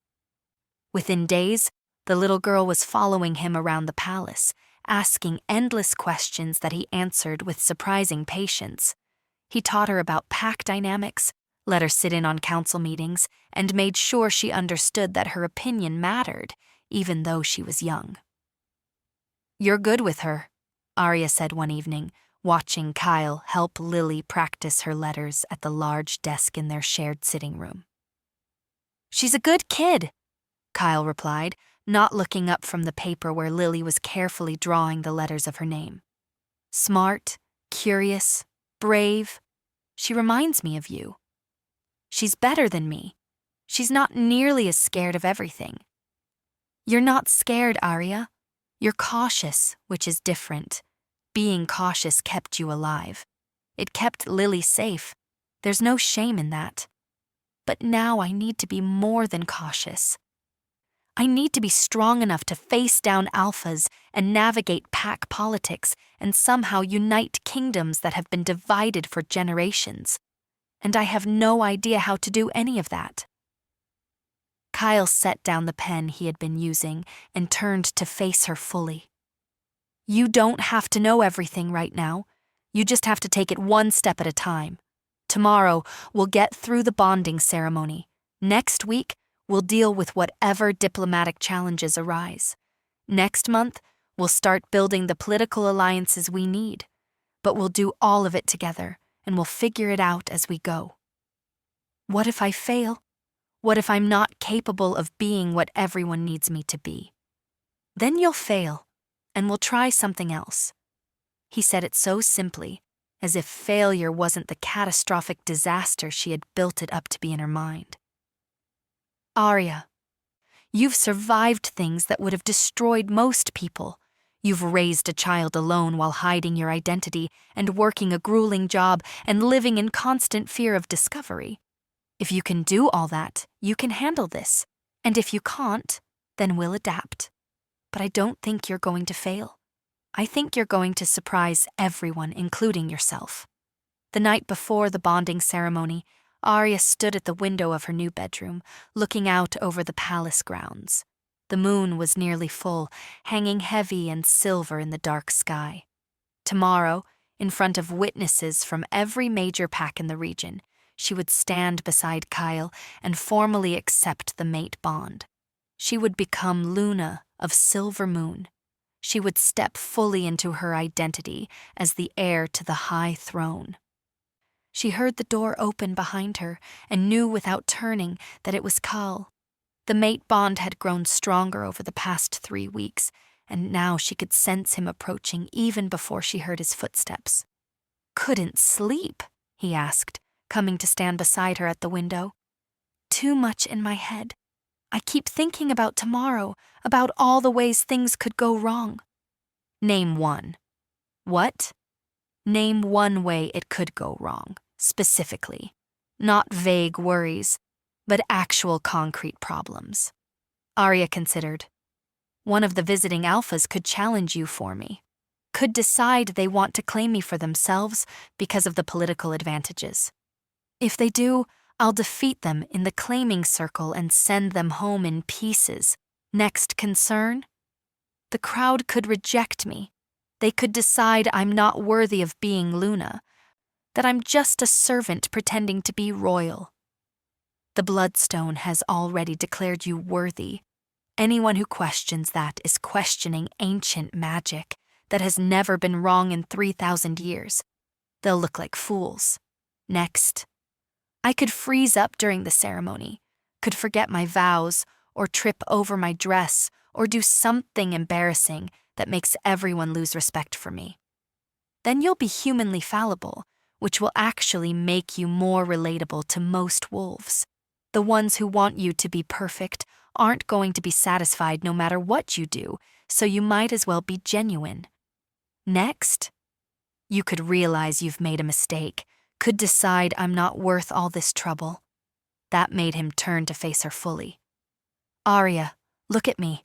Within days, the little girl was following him around the palace, asking endless questions that he answered with surprising patience. He taught her about pack dynamics, let her sit in on council meetings, and made sure she understood that her opinion mattered, even though she was young. "You're good with her," Arya said one evening, watching Kyle help Lily practice her letters at the large desk in their shared sitting room. "She's a good kid," Kyle replied, not looking up from the paper where Lily was carefully drawing the letters of her name. "Smart, curious, brave. She reminds me of you. She's better than me. She's not nearly as scared of everything." "You're not scared, Arya. You're cautious, which is different. Being cautious kept you alive. It kept Lily safe. There's no shame in that. But now I need to be more than cautious. I need to be strong enough to face down alphas and navigate pack politics and somehow unite kingdoms that have been divided for generations. And I have no idea how to do any of that." Kyle set down the pen he had been using and turned to face her fully. "You don't have to know everything right now. You just have to take it one step at a time. Tomorrow, we'll get through the bonding ceremony. Next week, we'll deal with whatever diplomatic challenges arise. Next month, we'll start building the political alliances we need. But we'll do all of it together, and we'll figure it out as we go. What if I fail? What if I'm not capable of being what everyone needs me to be? Then you'll fail, and we'll try something else." He said it so simply, as if failure wasn't the catastrophic disaster she had built it up to be in her mind. "Arya, you've survived things that would have destroyed most people. You've raised a child alone while hiding your identity and working a grueling job and living in constant fear of discovery. If you can do all that, you can handle this. And if you can't, then we'll adapt. But I don't think you're going to fail. I think you're going to surprise everyone, including yourself." The night before the bonding ceremony, Arya stood at the window of her new bedroom, looking out over the palace grounds. The moon was nearly full, hanging heavy and silver in the dark sky. Tomorrow, in front of witnesses from every major pack in the region, she would stand beside Kyle and formally accept the mate bond. She would become Luna of Silver Moon. She would step fully into her identity as the heir to the high throne. She heard the door open behind her and knew without turning that it was Kyle. The mate bond had grown stronger over the past 3 weeks, and now she could sense him approaching even before she heard his footsteps. "Couldn't sleep?" he asked, coming to stand beside her at the window. "Too much in my head. I keep thinking about tomorrow, about all the ways things could go wrong." "Name one." "What?" "Name one way it could go wrong, specifically. Not vague worries, but actual concrete problems." Arya considered. "One of the visiting alphas could challenge you for me. Could decide they want to claim me for themselves because of the political advantages. If they do, I'll defeat them in the claiming circle and send them home in pieces. Next concern? The crowd could reject me. They could decide I'm not worthy of being Luna, that I'm just a servant pretending to be royal. The Bloodstone has already declared you worthy. Anyone who questions that is questioning ancient magic that has never been wrong in 3,000 years. They'll look like fools. Next, I could freeze up during the ceremony, could forget my vows, or trip over my dress, or do something embarrassing that makes everyone lose respect for me. Then you'll be humanly fallible, which will actually make you more relatable to most wolves. The ones who want you to be perfect aren't going to be satisfied no matter what you do, so you might as well be genuine. Next, you could realize you've made a mistake, could decide I'm not worth all this trouble. That made him turn to face her fully. Arya, look at me.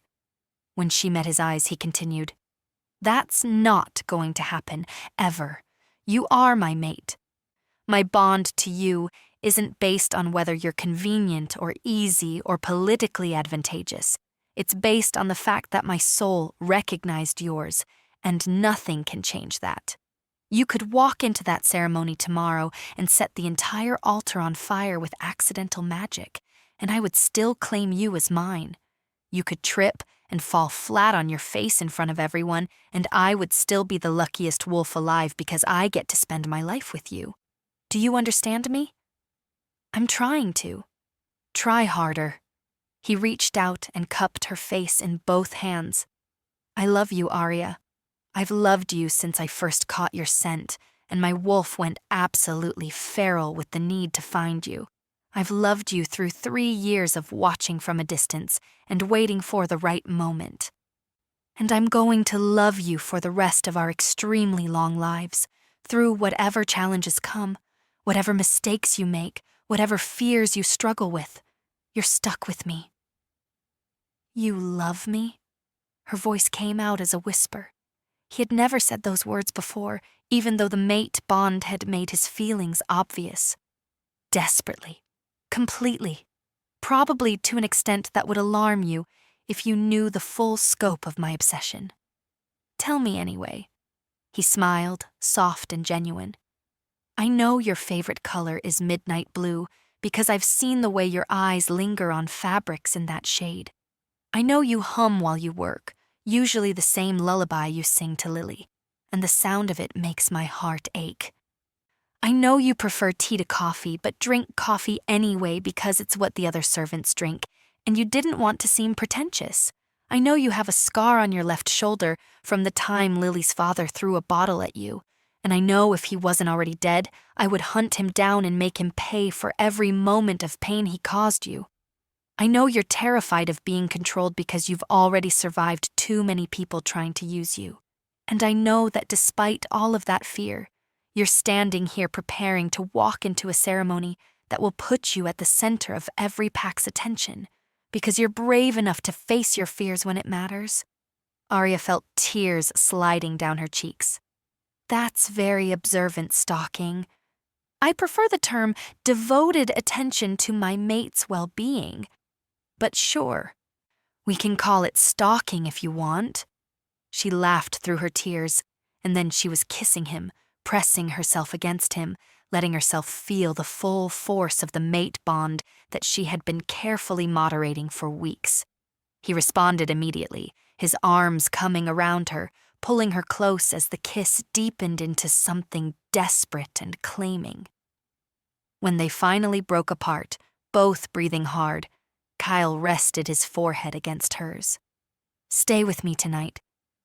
When she met his eyes, he continued, That's not going to happen, ever. You are my mate. My bond to you isn't based on whether you're convenient or easy or politically advantageous. It's based on the fact that my soul recognized yours, and nothing can change that. You could walk into that ceremony tomorrow and set the entire altar on fire with accidental magic, and I would still claim you as mine. You could trip and fall flat on your face in front of everyone, and I would still be the luckiest wolf alive because I get to spend my life with you. Do you understand me? I'm trying to. Try harder. He reached out and cupped her face in both hands. I love you, Arya. I've loved you since I first caught your scent, and my wolf went absolutely feral with the need to find you. I've loved you through 3 years of watching from a distance and waiting for the right moment. And I'm going to love you for the rest of our extremely long lives, through whatever challenges come, whatever mistakes you make, whatever fears you struggle with. You're stuck with me. You love me? Her voice came out as a whisper. He had never said those words before, even though the mate bond had made his feelings obvious. Desperately. Completely. Probably to an extent that would alarm you if you knew the full scope of my obsession. Tell me anyway. He smiled, soft and genuine. I know your favorite color is midnight blue because I've seen the way your eyes linger on fabrics in that shade. I know you hum while you work, usually the same lullaby you sing to Lily, and the sound of it makes my heart ache. I know you prefer tea to coffee, but drink coffee anyway because it's what the other servants drink, and you didn't want to seem pretentious. I know you have a scar on your left shoulder from the time Lily's father threw a bottle at you, and I know if he wasn't already dead, I would hunt him down and make him pay for every moment of pain he caused you. I know you're terrified of being controlled because you've already survived too many people trying to use you. And I know that despite all of that fear, you're standing here preparing to walk into a ceremony that will put you at the center of every pack's attention, because you're brave enough to face your fears when it matters. Arya felt tears sliding down her cheeks. That's very observant stalking. I prefer the term devoted attention to my mate's well-being. But sure, we can call it stalking if you want. She laughed through her tears, and then she was kissing him, pressing herself against him, letting herself feel the full force of the mate bond that she had been carefully moderating for weeks. He responded immediately, his arms coming around her, pulling her close as the kiss deepened into something desperate and claiming. When they finally broke apart, both breathing hard, Kyle rested his forehead against hers. Stay with me tonight.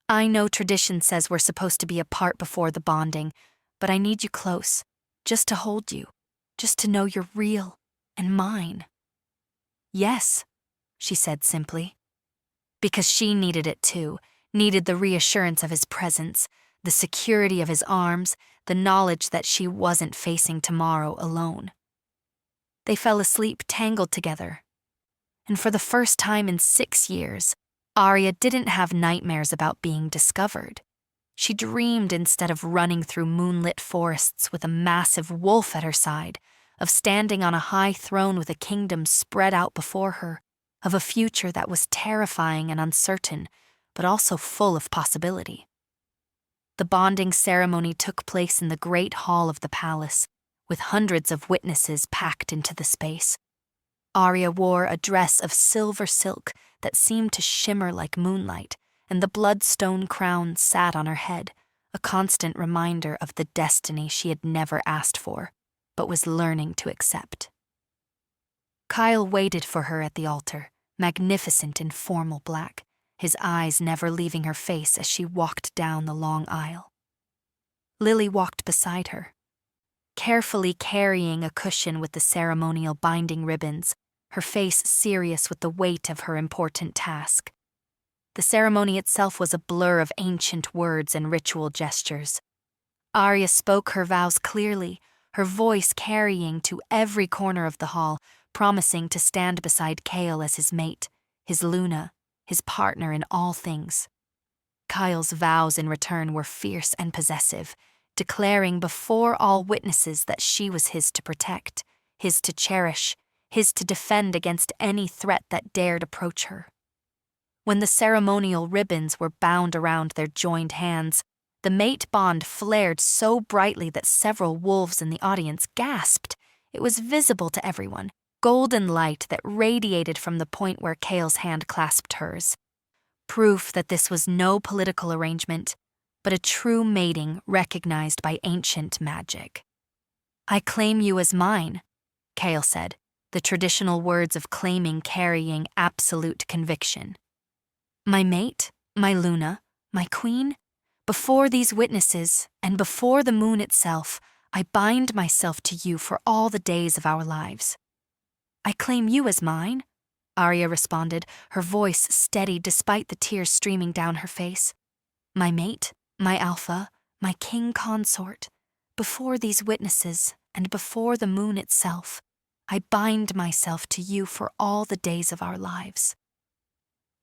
I know tradition says we're supposed to be apart before the bonding, but I need you close, just to hold you, just to know you're real and mine. Yes, she said simply. Because she needed it too, needed the reassurance of his presence, the security of his arms, the knowledge that she wasn't facing tomorrow alone. They fell asleep tangled together. And for the first time in 6 years, Arya didn't have nightmares about being discovered. She dreamed instead of running through moonlit forests with a massive wolf at her side, of standing on a high throne with a kingdom spread out before her, of a future that was terrifying and uncertain, but also full of possibility. The bonding ceremony took place in the great hall of the palace, with hundreds of witnesses packed into the space. Arya wore a dress of silver silk that seemed to shimmer like moonlight, and the bloodstone crown sat on her head, a constant reminder of the destiny she had never asked for, but was learning to accept. Kyle waited for her at the altar, magnificent in formal black, his eyes never leaving her face as she walked down the long aisle. Lily walked beside her, carefully carrying a cushion with the ceremonial binding ribbons, her face serious with the weight of her important task. The ceremony itself was a blur of ancient words and ritual gestures. Arya spoke her vows clearly, her voice carrying to every corner of the hall, promising to stand beside Chaol as his mate, his Luna, his partner in all things. Kyle's vows in return were fierce and possessive, declaring before all witnesses that she was his to protect, his to cherish, his to defend against any threat that dared approach her. When the ceremonial ribbons were bound around their joined hands, the mate bond flared so brightly that several wolves in the audience gasped. It was visible to everyone, golden light that radiated from the point where Chaol's hand clasped hers. Proof that this was no political arrangement, but a true mating recognized by ancient magic. "I claim you as mine," Chaol said, the traditional words of claiming carrying absolute conviction. "My mate, my Luna, my queen, before these witnesses and before the moon itself, I bind myself to you for all the days of our lives." "I claim you as mine," Arya responded, her voice steady despite the tears streaming down her face. "My mate, my alpha, my king consort, before these witnesses and before the moon itself, I bind myself to you for all the days of our lives."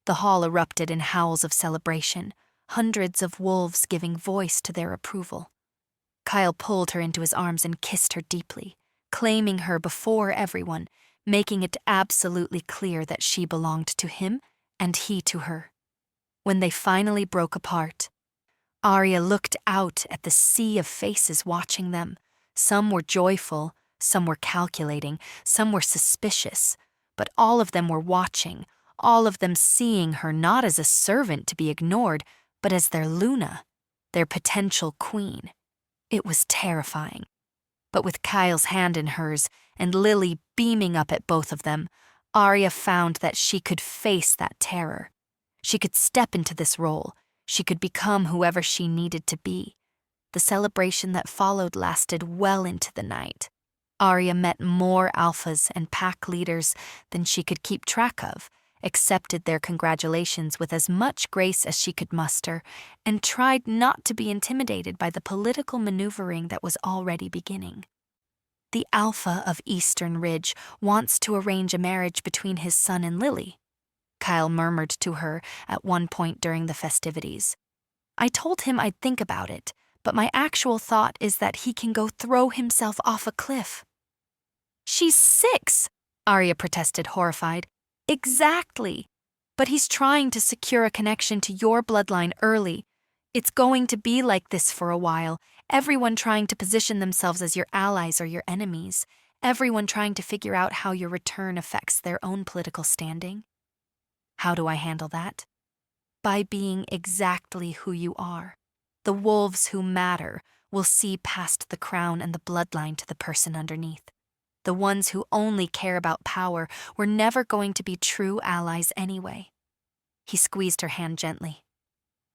The hall erupted in howls of celebration, hundreds of wolves giving voice to their approval. Chaol pulled her into his arms and kissed her deeply, claiming her before everyone, making it absolutely clear that she belonged to him and he to her. When they finally broke apart, Arya looked out at the sea of faces watching them. Some were joyful, some were calculating, some were suspicious, but all of them were watching, all of them seeing her not as a servant to be ignored, but as their Luna, their potential queen. It was terrifying. But with Kyle's hand in hers and Lily beaming up at both of them, Arya found that she could face that terror. She could step into this role. She could become whoever she needed to be. The celebration that followed lasted well into the night. Arya met more alphas and pack leaders than she could keep track of, accepted their congratulations with as much grace as she could muster, and tried not to be intimidated by the political maneuvering that was already beginning. The Alpha of Eastern Ridge wants to arrange a marriage between his son and Lily, Kyle murmured to her at one point during the festivities. "I told him I'd think about it, but my actual thought is that he can go throw himself off a cliff." "She's 6, Arya protested, horrified. "Exactly. But he's trying to secure a connection to your bloodline early. It's going to be like this for a while, everyone trying to position themselves as your allies or your enemies, everyone trying to figure out how your return affects their own political standing. How do I handle that? By being exactly who you are. The wolves who matter will see past the crown and the bloodline to the person underneath. The ones who only care about power were never going to be true allies anyway." He squeezed her hand gently.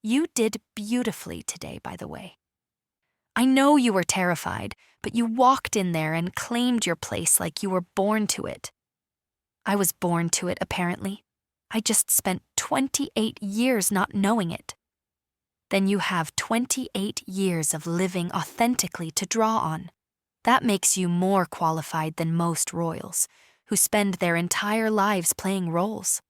"You did beautifully today, by the way. I know you were terrified, but you walked in there and claimed your place like you were born to it." "I was born to it, apparently. I just spent 28 years not knowing it." "Then you have 28 years of living authentically to draw on. That makes you more qualified than most royals, who spend their entire lives playing roles."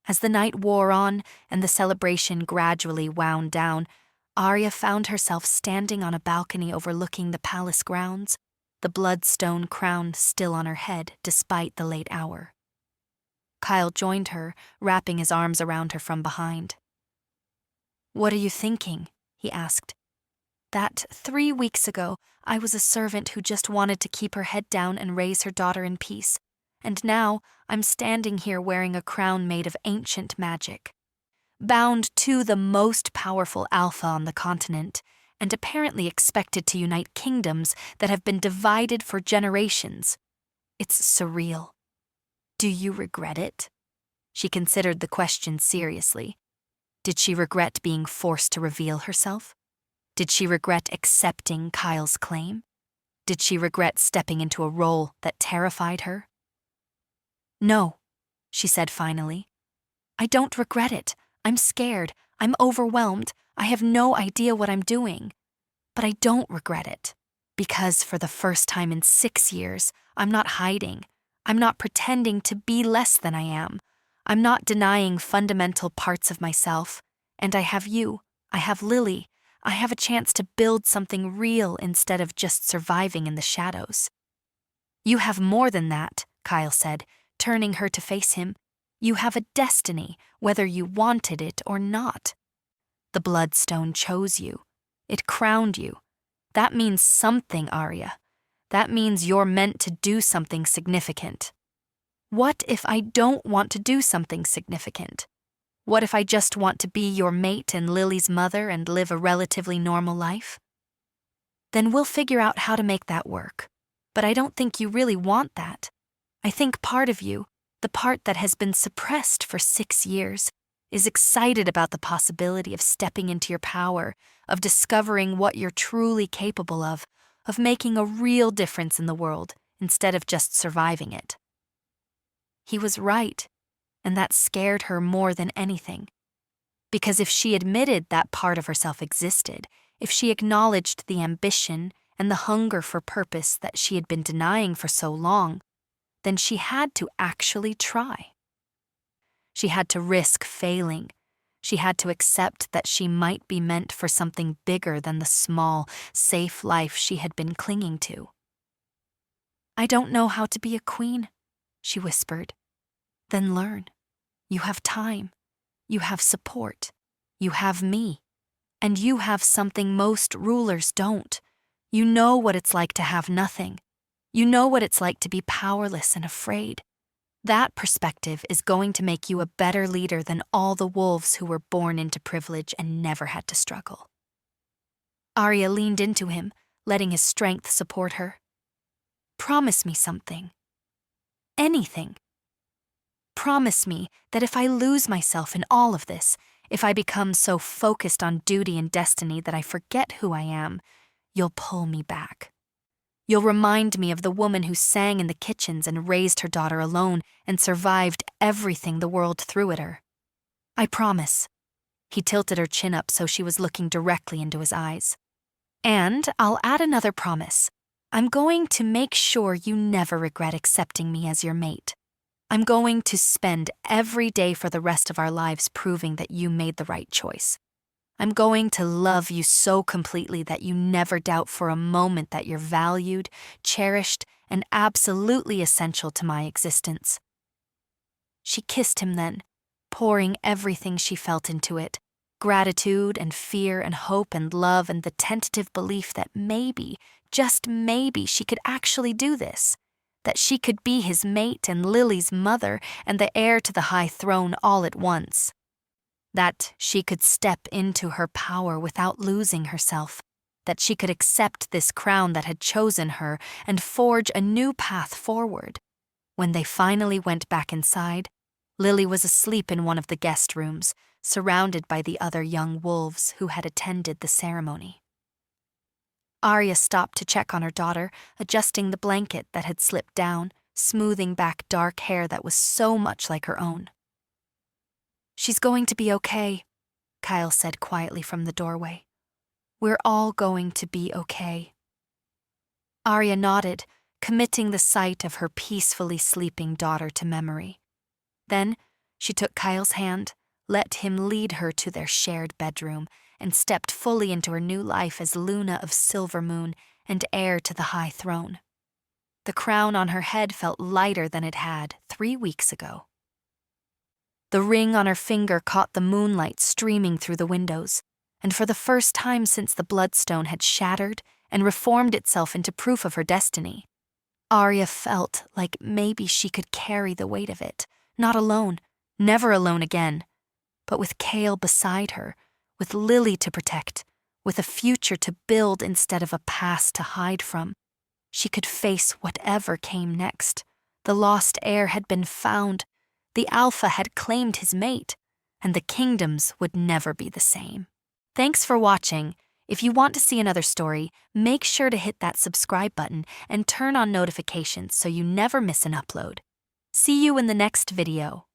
As the night wore on and the celebration gradually wound down, Arya found herself standing on a balcony overlooking the palace grounds, the bloodstone crown still on her head despite the late hour. Kyle joined her, wrapping his arms around her from behind. "What are you thinking?" he asked. "That 3 weeks ago, I was a servant who just wanted to keep her head down and raise her daughter in peace, and now I'm standing here wearing a crown made of ancient magic, bound to the most powerful alpha on the continent, and apparently expected to unite kingdoms that have been divided for generations. It's surreal. Do you regret it?" She considered the question seriously. Did she regret being forced to reveal herself? Did she regret accepting Kyle's claim? Did she regret stepping into a role that terrified her? No, she said finally. I don't regret it. I'm scared. I'm overwhelmed. I have no idea what I'm doing. But I don't regret it. Because for the first time in 6 years, I'm not hiding. I'm not pretending to be less than I am. I'm not denying fundamental parts of myself. And I have you. I have Lily. I have a chance to build something real instead of just surviving in the shadows. You have more than that, Kyle said, turning her to face him. You have a destiny, whether you wanted it or not. The Bloodstone chose you. It crowned you. That means something, Arya. That means you're meant to do something significant. What if I don't want to do something significant? What if I just want to be your mate and Lily's mother and live a relatively normal life? Then we'll figure out how to make that work. But I don't think you really want that. I think part of you, the part that has been suppressed for 6 years, is excited about the possibility of stepping into your power, of discovering what you're truly capable of making a real difference in the world instead of just surviving it. He was right, and that scared her more than anything. Because if she admitted that part of herself existed, if she acknowledged the ambition and the hunger for purpose that she had been denying for so long, then she had to actually try. She had to risk failing. She had to accept that she might be meant for something bigger than the small, safe life she had been clinging to. I don't know how to be a queen, she whispered. Then learn. You have time. You have support. You have me. And you have something most rulers don't. You know what it's like to have nothing. You know what it's like to be powerless and afraid. That perspective is going to make you a better leader than all the wolves who were born into privilege and never had to struggle. Arya leaned into him, letting his strength support her. Promise me something. Anything. Promise me that if I lose myself in all of this, if I become so focused on duty and destiny that I forget who I am, you'll pull me back. You'll remind me of the woman who sang in the kitchens and raised her daughter alone and survived everything the world threw at her. I promise. He tilted her chin up so she was looking directly into his eyes. And I'll add another promise. I'm going to make sure you never regret accepting me as your mate. I'm going to spend every day for the rest of our lives proving that you made the right choice. I'm going to love you so completely that you never doubt for a moment that you're valued, cherished, and absolutely essential to my existence. She kissed him then, pouring everything she felt into it, gratitude and fear and hope and love and the tentative belief that maybe, just maybe, she could actually do this, that she could be his mate and Lily's mother and the heir to the high throne all at once. That she could step into her power without losing herself, that she could accept this crown that had chosen her and forge a new path forward. When they finally went back inside, Lily was asleep in one of the guest rooms, surrounded by the other young wolves who had attended the ceremony. Arya stopped to check on her daughter, adjusting the blanket that had slipped down, smoothing back dark hair that was so much like her own. She's going to be okay, Kyle said quietly from the doorway. We're all going to be okay. Arya nodded, committing the sight of her peacefully sleeping daughter to memory. Then she took Kyle's hand, let him lead her to their shared bedroom, and stepped fully into her new life as Luna of Silver Moon and heir to the high throne. The crown on her head felt lighter than it had 3 weeks ago. The ring on her finger caught the moonlight streaming through the windows, and for the first time since the Bloodstone had shattered and reformed itself into proof of her destiny, Arya felt like maybe she could carry the weight of it, not alone, never alone again, but with Kale beside her, with Lily to protect, with a future to build instead of a past to hide from. She could face whatever came next. The lost heir had been found. The alpha had claimed his mate, and the kingdoms would never be the same. Thanks for watching. If you want to see another story, make sure to hit that subscribe button and turn on notifications so you never miss an upload. See you in the next video.